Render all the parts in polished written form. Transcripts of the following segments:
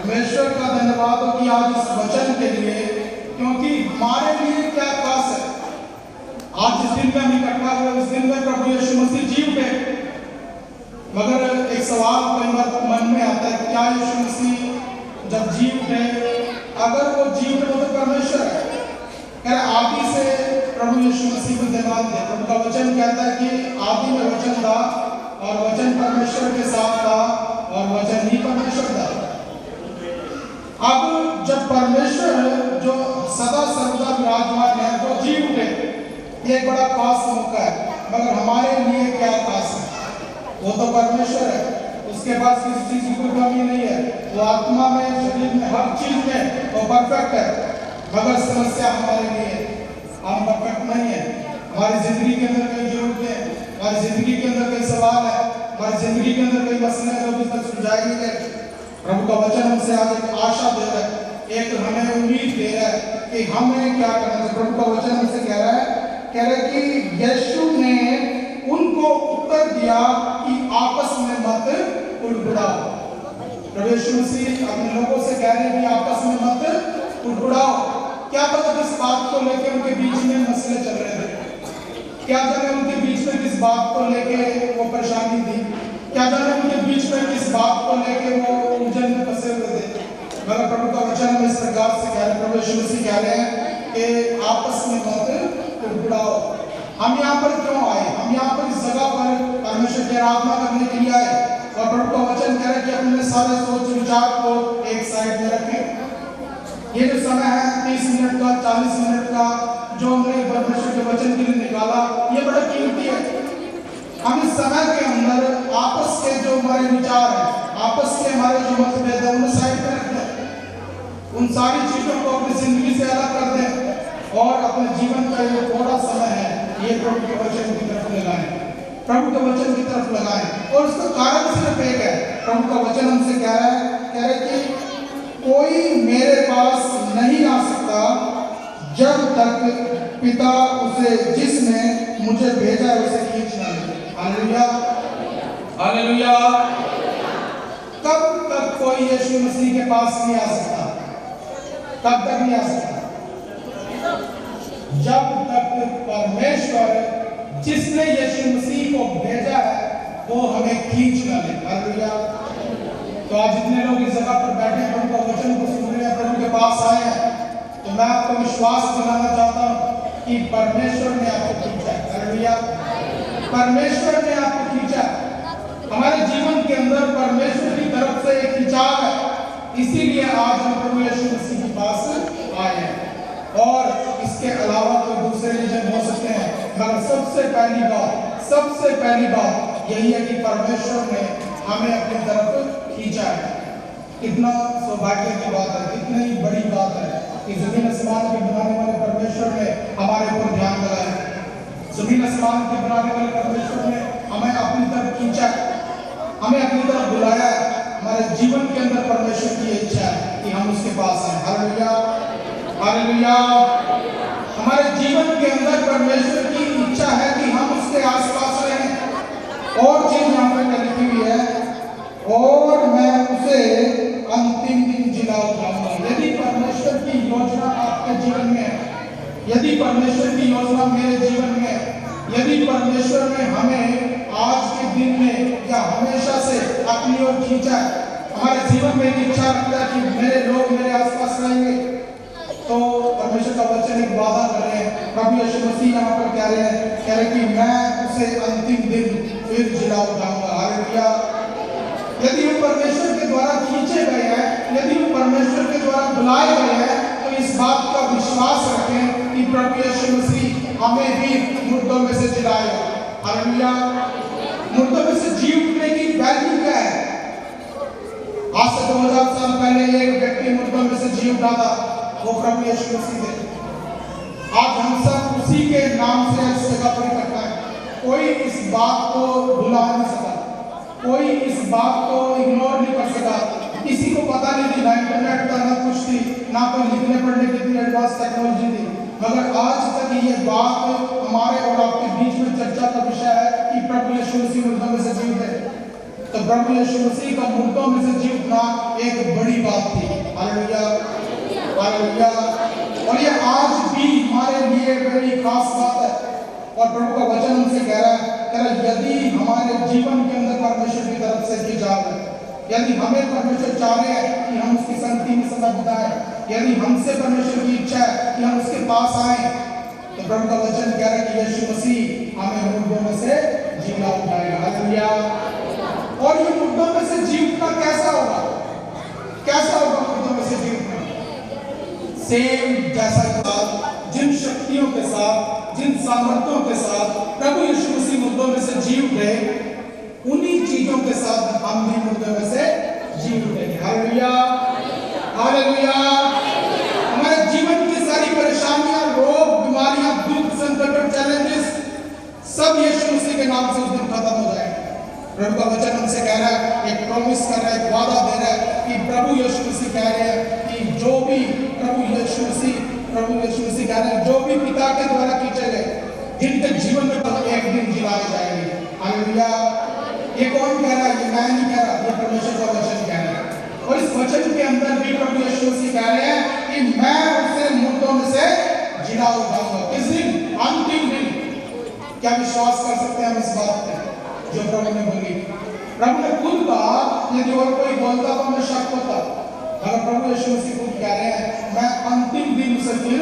परमेश्वर का धन्यवाद हो कि आज इस वचन के लिए, क्योंकि हमारे लिए क्या खास है। आज इस दिन में हम इकट्ठा हुए, इस दिन में प्रभु यीशु मसीह जी उठे। मगर एक सवाल कई बार मन में आता है, क्या यीशु मसीह जब जी उठे, अगर वो जी उठे वो तो परमेश्वर है। आदि से प्रभु यीशु मसीह विद्यमान थे। प्रभु का वचन कहता है कि आदि में वचन था और वचन परमेश्वर के साथ था और वचन ही परमेश्वर था। अब जब परमेश्वर जो सदा सर्वदा विराजमान है वो जी उठे, ये एक बड़ा खास मौका है। मगर हमारे लिए क्या खास है? वो तो परमेश्वर है, उसके पास किसी चीज की कोई कमी नहीं है। वो आत्मा में, शरीर में, हर चीज में वो परफेक्ट है। मगर समस्या हमारे लिए, हम परफेक्ट नहीं है। हमारी जिंदगी के अंदर कई जरूरतें हैं, हमारी जिंदगी के अंदर कई सवाल है, हमारी जिंदगी के अंदर कई मसले जो अभी तक सुलझाए नहीं गए। प्रभु का वचन हमसे आज एक आशा दे रहा है, एक हमें उम्मीद दे रहा है कि हमें क्या करना है। प्रभु का वचन हमसे कह रहा है कि यीशु ने उनको उत्तर दिया कि आपस में मत उड़ाओ। प्रभु यीशु मसीह अपने लोगों से कह रहे हैं कि आपस में मत उड़ाओ। क्या पता किस बात को लेकर उनके बीच में मसले चल रहे थे, क्या जाने उनके बीच में किस बात को लेकर वो परेशानी थी, क्या जाने उनके बीच में किस बात को लेकर वो उलझन में फंसे हुए थे। मगर प्रभु का वचन में इस प्रकार से कह रहे, प्रभु यीशु मसीह कह रहे हैं कि आपस में मत उड़ाओ। हम यहाँ पर क्यों आए? हम यहाँ पर इस जगह पर परमेश्वर की आराधना करने के लिए आए। और प्रभु का वचन कह रहे हैं कि अपने सारे सोच विचार को एक साइड में रखें। ये जो समय है 30 मिनट का, 40 मिनट का, जो हमने परमेश्वर के वचन के लिए निकाला, ये बड़ा कीमती है। हम इस समय के अंदर आपस के जो हमारे विचार है, आपस के हमारे जो मतभेद है, उन्हें साइड में रख दें। उन सारी चीजों को अपनी जिंदगी से अलग कर दें और अपने जीवन का जो थोड़ा समय है ये प्रभु के वचन की तरफ लगाएं, प्रभु के वचन की तरफ लगाएं। और उसका कारण सिर्फ एक है। प्रभु का वचन हमसे कह रहा है कि कोई मेरे पास नहीं आ सकता जब तक पिता उसे, जिसने मुझे भेजा है, उसे खींच ना ले। Hallelujah, hallelujah. कब तक कोई यीशु मसीह के पास नहीं आ सकता? कब तक नहीं आ सकता? जब तक परमेश्वर जिसने यीशु मसीह को भेजा है वो हमें खींच ना ले। हालेलुया। तो आज जितने लोग इस जगह पर बैठे हैं, प्रभु का वचन को सुन रहे हैं, प्रभु के पास आए हैं, तो मैं आपको विश्वास दिलाना चाहता हूँ कि परमेश्वर ने आपको खींचा है। हालेलुया। परमेश्वर ने आपको खींचा है। हमारे जीवन के अंदर परमेश्वर की तरफ से एक खिंचाव है, इसीलिए आज हम प्रभु यीशु मसीह के पास आए हैं। और इसके अलावा कोई दूसरे रीजन हो सकते हैं, मगर सबसे पहली बात यही है कि परमेश्वर ने हमें अपनी तरफ खींचा है। कितना सौभाग्य की बात है, कितनी बड़ी बात है कि जमीन आसमान के बनाने वाले परमेश्वर ने हमारे ऊपर ध्यान लगाया है। जमीन आसमान के बनाने वाले परमेश्वर ने हमें अपनी तरफ खींचा, हमें अपनी तरफ बुलाया है। हमारे जीवन के अंदर परमेश्वर की इच्छा है कि हम उसके पास आए। Hallelujah, hallelujah. हमारे जीवन के अंदर परमेश्वर की इच्छा है कि हम उसके आसपास रहें। और चीज यहाँ पर लिखी हुई है, और मैं उसे अंतिम दिन जिला उठाऊंगा। यदि परमेश्वर की योजना आपके जीवन में है, यदि परमेश्वर की योजना मेरे जीवन में है, यदि परमेश्वर ने हमें आज के दिन में या हमेशा से अपनी ओर खींचा है, हमारे जीवन में एक इच्छा रखता है कि मेरे लोग मेरे आसपास रहेंगे, तो परमेश्वर का वचन एक वादा कर रहे हैं। प्रभु यीशु मसीह यहाँ पर कह रहे हैं कि मैं उसे अंतिम दिन फिर जिला उठाऊंगा। हालेलुया। यदि हम परमेश्वर के द्वारा खींचे गए हैं, यदि हम परमेश्वर के द्वारा बुलाए गए हैं, तो इस बात का विश्वास रखें कि प्रभु यीशु मसीह हमें भी मुर्दों में से जिलाएगा। हालेलुया। मुर्दों में से जी उठने की वैल्यू क्या है? आज से 2000 साल पहले एक व्यक्ति मुर्दों में से जी उठा था, वो प्रभु यीशु मसीह थे। आज हम सब उसी के नाम से इस जगह पर इकट्ठा है। कोई इस बात को भुला नहीं सका, कोई इस बात को इग्नोर नहीं कर सका। किसी को पता नहीं थी, ना इंटरनेट का ना कुछ थी, ना कोई लिखने पढ़ने की इतनी एडवांस टेक्नोलॉजी थी, मगर आज तक ये बात हमारे और आपके बीच में चर्चा का विषय है कि प्रभु यीशु मसीह मुर्दों में से जीवित है। तो प्रभु यीशु मसीह का मुर्दों में से जी उठना एक बड़ी बात थी। Hallelujah, hallelujah. और ये आज भी हमारे लिए बड़ी खास बात है। और प्रभु का वचन हमसे कह रहा है यदि हमारे जीवन के अंदर परमेश्वर की तरफ से खिंचाव है, यदि हमें परमेश्वर चाह रहे हैं कि हम उसकी संगति में समय बिताएं, यदि हमसे परमेश्वर की इच्छा है कि हम उसके पास आए, तो प्रभु का वचन कह रहा है कि यीशु मसीह हमें मुर्दों में से जिला उठाएगा। हालेलुया। और ये मुर्दों में से जी उठना कैसा होगा? कैसा होगा मुर्दों में से जी उठना? सेम जैसा जिन शक्तियों के साथ, जिन सामर्थ्यों के साथ प्रभु यीशु मसीह मुर्दों में से जी उठे, उन्हीं चीजों के साथ हम भी मुर्दों में से जी उठेंगे। Hallelujah, hallelujah. हमारे जीवन की सारी परेशानियां, रोग, बीमारियां, दुख, संकट और चैलेंजेस सब यीशु मसीह के नाम से उस दिन खत्म हो जाएंगे। प्रभु का वचन हमसे कह रहा है, एक प्रॉमिस कर रहा है, एक वादा दे रहा है कि प्रभु यीशु मसीह कह रहे हैं कि जो भी प्रभु यीशु मसीह कह रहे हैं, जो भी पिता के द्वारा खींचे गए, जिनके जीवन में एक दिन जिलाए जाएंगे। हालेलुया। ये कौन कह रहा है? ये मैं नहीं कह रहा, ये परमेश्वर का वचन कह रहा है। और इस वचन के अंदर भी प्रभु यीशु मसीह कह रहे हैं कि मैं उसे मुर्दों में से जिला उठाऊंगा। किस दिन? अंतिम दिन। क्या विश्वास कर सकते हैं हम इस बात पे जो प्रभु ने बोली? प्रभु ने खुद कहा, यदि और कोई बोलता तो मैं शक होता, मगर प्रभु यीशु मसीह खुद कह रहे हैं मैं अंतिम दिन उसे फिर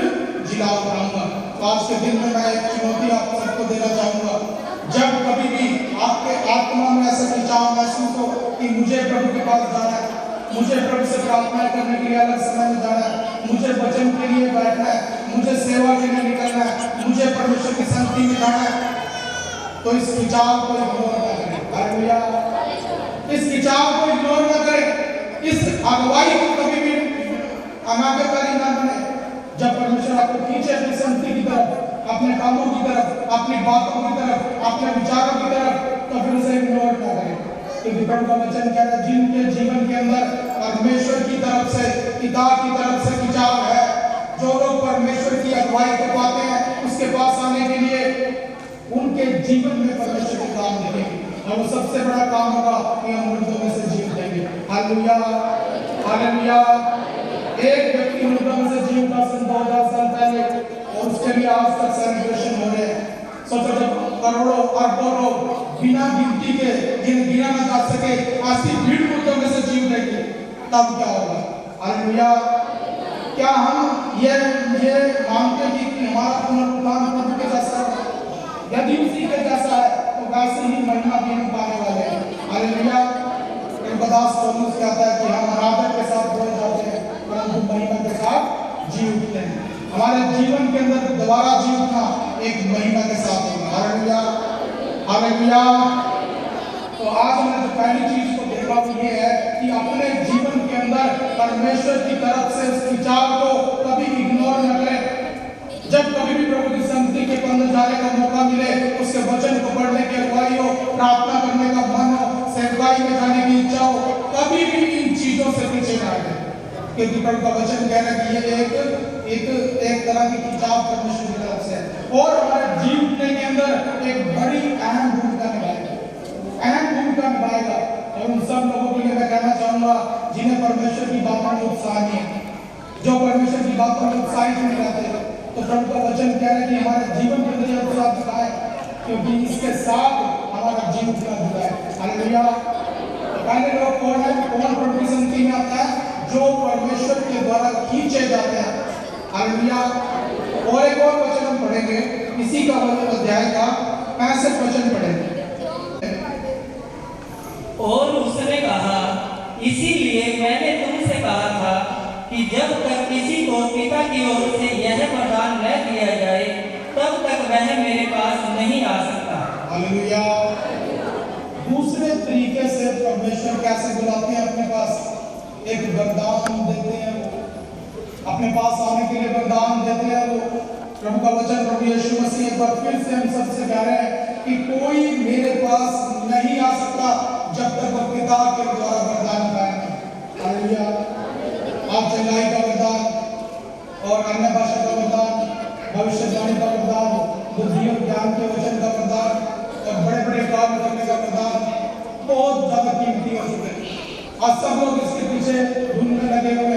जिला उठाऊंगा। तो आज के दिन में मैं एक चुनौती आप सबको देना चाहूंगा। जब कभी भी आपके आत्मा में ऐसा खिंचाव महसूस हो कि मुझे प्रभु के पास जाना है, मुझे प्रभु से प्रार्थना करने के लिए अलग समय में जाना है, मुझे वचन के लिए बैठना है, मुझे सेवा के लिए निकलना है, मुझे परमेश्वर की संगति में जाना है, तो इस खिंचाव को इग्नोर न करें। हालेलुया। इस खिंचाव को इग्नोर न करें, इस अगुवाई को कभी भी अनाज्ञाकारी न बने। जब परमेश्वर आपको खींचे अपनी संगति की तरफ, अपने कामों की तरफ, अपनी बातों की तरफ, अपने विचारों की तरफ, तो फिर उसे इग्नोर न करें। क्योंकि प्रभु का वचन कह रहा है जिनके जीवन के अंदर परमेश्वर की तरफ से, पिता की तरफ से खिंचाव है, जो लोग परमेश्वर की अगुवाई को पाते हैं, उसके पास आने के लिए उनके जीवन में परमेश्वर के काम देखेंगे। और वो सबसे बड़ा काम होगा कि हम मुर्दों में से जी उठेंगे। Hallelujah, hallelujah. एक व्यक्ति मुर्दों में से जी उठा 2000 साल पहले, और उसके लिए आज तक सेलिब्रेशन हो रहे हैं। सोचो जब करोड़ों अरबों लोग बिना गिनती के, जिन्हें गिना न जा सके, ऐसी भीड़ मुर्दों में से जी उठेगी, तब क्या होगा? हालेलुया। क्या हम ये मानते हैं कि हमारा पुनरुत्थान प्रभु के जैसा है? यदि उसी के जैसा है तो वैसे ही महिमा भी हम पाने वाले हैं। हालेलुया। दास पौलुस कहता है कि हम आदर के साथ बोल जाते हैं, परंतु महिमा के साथ जी उठते हैं। हमारे जीवन के अंदर दोबारा जी उठना एक महिमा के साथ होगा। Hallelujah, hallelujah. तो आज हमने जो पहली चीज को देखा वो ये है कि अपने जीवन के अंदर परमेश्वर की तरफ से उस खिंचाव को कभी इग्नोर न करें। जब कभी भी प्रभु की संगति के अंदर जाने का मौका मिले, उसके वचन को पढ़ने की अगुवाई हो, प्रार्थना करने का मन हो, सेवकाई में जाने की इच्छा हो, कभी भी इन चीजों से पीछे न हटें। क्योंकि प्रभु का वचन कह रहा है कि ये एक तरह की खिंचाव परमेश्वर की तरफ से है और हमारे जीवन के अंदर एक बड़ी अहम भूमिका निभाएगा। और उन सब लोगों के लिए मैं कहना चाहूंगा जिन्हें परमेश्वर की बातों में उत्साह नहीं है, जो परमेश्वर की बातों में उत्साहित नहीं रहते, तो प्रभु का वचन कह रहा है कि हमारे जीवन के अंदर उत्साह दिखाए, क्योंकि इसके साथ हमारा जीवन का जुड़ा है। हालेलुया। पहले लोग कौन है? कौन प्रभु की संगति में आता है? जो परमेश्वर के द्वारा खींचे जाते हैं। हालेलुया। और एक और वचन हम पढ़ेंगे, इसी का अध्याय का 65 वचन पढ़ेंगे। और उसने कहा, इसीलिए मैंने तुमसे कहा था कि जब तक किसी को पिता की ओर से यह वरदान न दिया जाए, तब तक वह मेरे पास नहीं आ सकता। हालेलुया। दूसरे तरीके से परमेश्वर कैसे बुलाते हैं अपने पास? एक वरदान देते हैं, वो अपने पास आने के लिए वरदान देते हैं। वो प्रभु का वचन प्रभु यीशु मसीह एक बार फिर से हम सबसे कह रहे हैं कि कोई मेरे पास नहीं आ सकता जब तक वो पिता के द्वारा वरदान पाए। हालेलुया। आप चंगाई का वरदान और अन्य भाषा का वरदान, भविष्यवाणी का वरदान, बुद्धि और ज्ञान के वचन का वरदान और बड़े बड़े काम करने का वरदान, बहुत ज्यादा कीमती हो चुके हैं। आज सब लोग इसके पीछे ढूंढने लगे हुए